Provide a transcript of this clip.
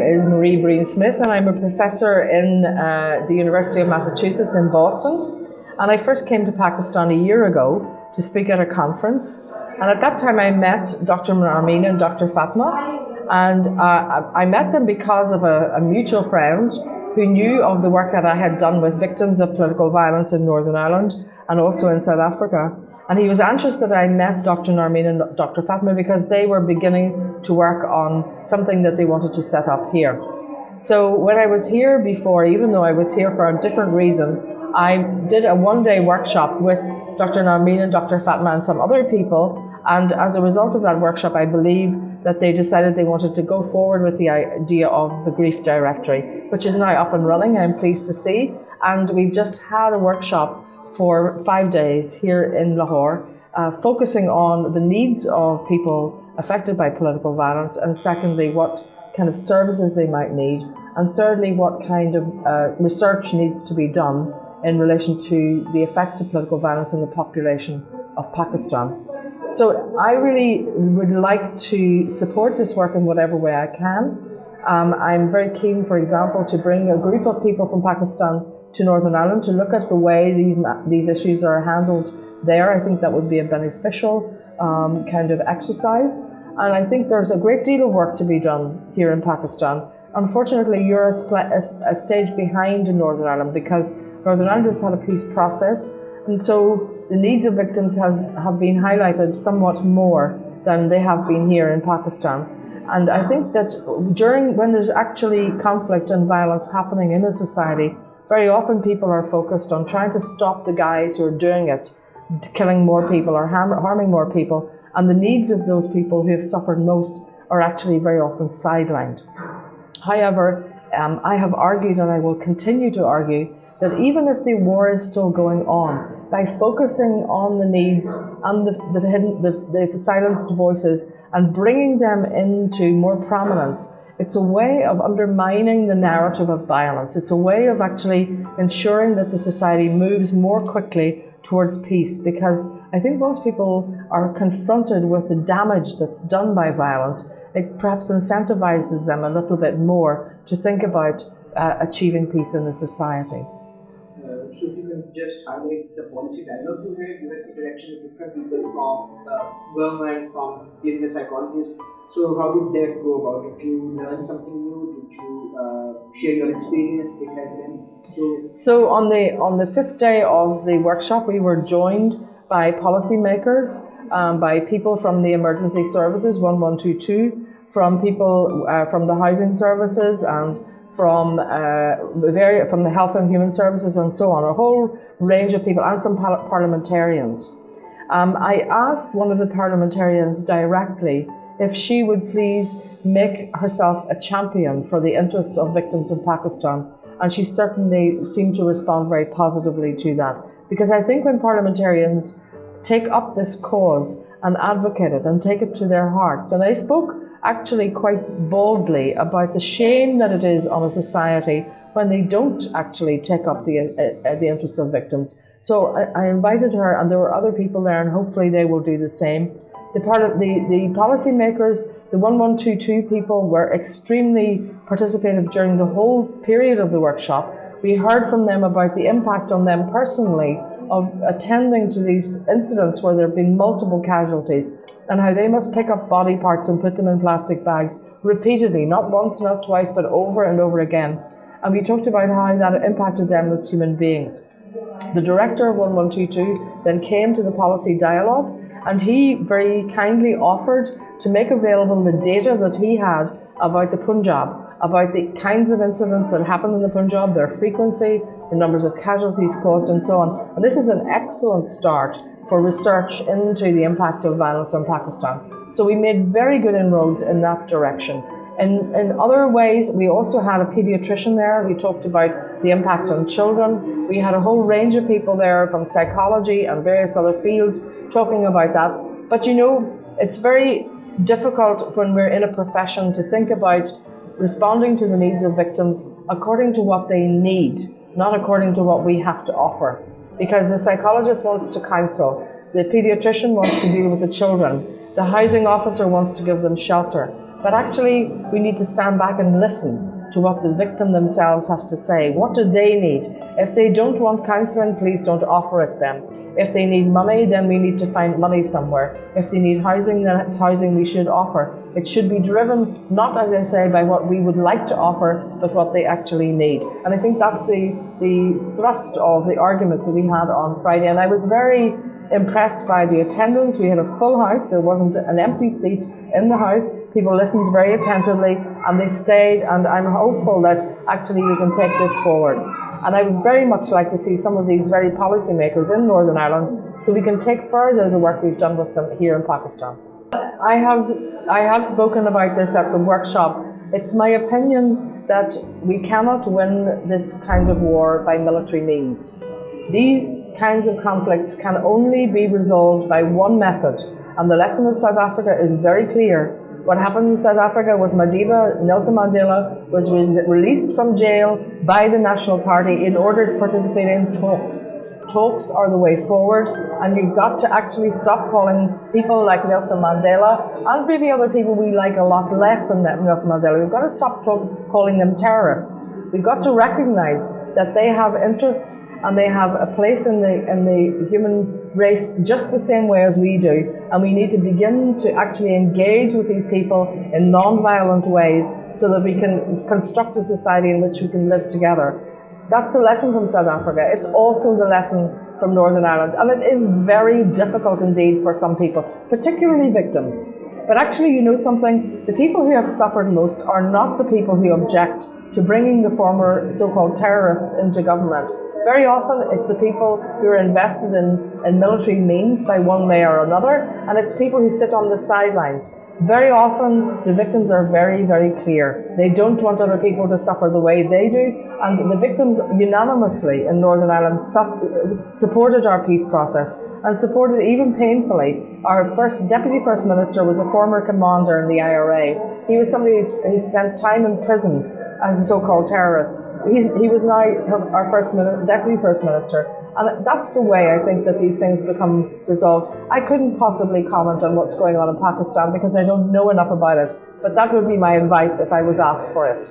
Is Marie Breen Smyth, and I'm a professor in the University of Massachusetts in Boston. And I first came to Pakistan a year ago to speak at a conference. And at that time I met Dr. Narmeen and Dr. Fatma. And I met them because of a mutual friend who knew of the work that I had done with victims of political violence in Northern Ireland and also in South Africa. And he was anxious that I met Dr. Narmeen and Dr. Fatma because they were beginning to work on something that they wanted to set up here. So when I was here before, even though I was here for a different reason, I did a one-day workshop with Dr. Narmeen and Dr. Fatma and some other people. And as a result of that workshop, I believe that they decided they wanted to go forward with the idea of the Grief Directory, which is now up and running, I'm pleased to see. And we've just had a workshop for 5 days here in Lahore, focusing on the needs of people affected by political violence, and secondly, what kind of services they might need, and thirdly, what kind of research needs to be done in relation to the effects of political violence on the population of Pakistan. So I really would like to support this work in whatever way I can. I'm very keen, for example, to bring a group of people from Pakistan to Northern Ireland to look at the way these issues are handled there. I think that would be a beneficial kind of exercise. And I think there's a great deal of work to be done here in Pakistan. Unfortunately, you're a stage behind in Northern Ireland because Northern Ireland has had a peace process, and so the needs of victims have been highlighted somewhat more than they have been here in Pakistan. And I think that when there's actually conflict and violence happening in a society, very often people are focused on trying to stop the guys who are doing it, killing more people or harming more people, and the needs of those people who have suffered most are actually very often sidelined. However, I have argued, and I will continue to argue, that even if the war is still going on, by focusing on the needs and the silenced voices and bringing them into more prominence, it's a way of undermining the narrative of violence. It's a way of actually ensuring that the society moves more quickly towards peace, because I think once people are confronted with the damage that's done by violence, it perhaps incentivizes them a little bit more to think about achieving peace in the society. So if you can just highlight the policy dialogue you had, you had interaction with different people from government, from clinical psychologists. So how did that go about? Did you learn something new? Did you share your experience with them? So on the 5th day of the workshop, we were joined by policymakers, by people from the emergency services 1122, from people from the housing services, and from the health and human services, and so on, a whole range of people, and some parliamentarians. I asked one of the parliamentarians directly if she would please make herself a champion for the interests of victims in Pakistan, and she certainly seemed to respond very positively to that, because I think when parliamentarians take up this cause and advocate it and take it to their hearts, and I spoke actually quite boldly about the shame that it is on a society when they don't actually take up the interests of victims. So I invited her, and there were other people there, and hopefully they will do the same. The policymakers, the 1122 people, were extremely participative during the whole period of the workshop. We heard from them about the impact on them personally of attending to these incidents where there have been multiple casualties, and how they must pick up body parts and put them in plastic bags repeatedly, not once, not twice, but over and over again. And we talked about how that impacted them as human beings. The director of 1122 then came to the policy dialogue, and he very kindly offered to make available the data that he had about the Punjab, about the kinds of incidents that happened in the Punjab, their frequency, the numbers of casualties caused, and so on. And this is an excellent start for research into the impact of violence in Pakistan. So we made very good inroads in that direction. In other ways, we also had a pediatrician there. We talked about the impact on children. We had a whole range of people there from psychology and various other fields talking about that. But you know, it's very difficult when we're in a profession to think about responding to the needs of victims according to what they need, not according to what we have to offer. Because the psychologist wants to counsel, the pediatrician wants to deal with the children, the housing officer wants to give them shelter, But actually, we need to stand back and listen to what the victim themselves have to say. What do they need? If they don't want counselling, please don't offer it them. If they need money, then we need to find money somewhere. If they need housing, then it's housing we should offer. It should be driven, not, as I say, by what we would like to offer, but what they actually need. And I think that's the thrust of the arguments that we had on Friday. And I was very impressed by the attendance. We had a full house. There wasn't an empty seat in the house. People listened very attentively and they stayed, and I'm hopeful that actually we can take this forward. And I would very much like to see some of these very policymakers in Northern Ireland so we can take further the work we've done with them here in Pakistan. I have spoken about this at the workshop. It's my opinion that we cannot win this kind of war by military means. These kinds of conflicts can only be resolved by one method, and the lesson of South Africa is very clear. What happened in South Africa was Nelson Mandela was released from jail by the National Party in order to participate in talks. Talks are the way forward, and you've got to actually stop calling people like Nelson Mandela, and maybe other people we like a lot less than Nelson Mandela. We've got to stop calling them terrorists. We've got to recognize that they have interests and they have a place in the human race just the same way as we do, and we need to begin to actually engage with these people in non-violent ways so that we can construct a society in which we can live together. That's a lesson from South Africa. It's also the lesson from Northern Ireland, and it is very difficult indeed for some people, particularly victims. But actually, you know something, the people who have suffered most are not the people who object to bringing the former so-called terrorists into government. Very often it's the people who are invested in military means by one way or another, and it's people who sit on the sidelines. Very often the victims are very, very clear. They don't want other people to suffer the way they do, and the victims unanimously in Northern Ireland supported our peace process, and supported even painfully. Our Deputy First Minister was a former commander in the IRA. He was somebody who spent time in prison as a so-called terrorist. He was now our Deputy First Minister, and that's the way I think that these things become resolved. I couldn't possibly comment on what's going on in Pakistan because I don't know enough about it, but that would be my advice if I was asked for it.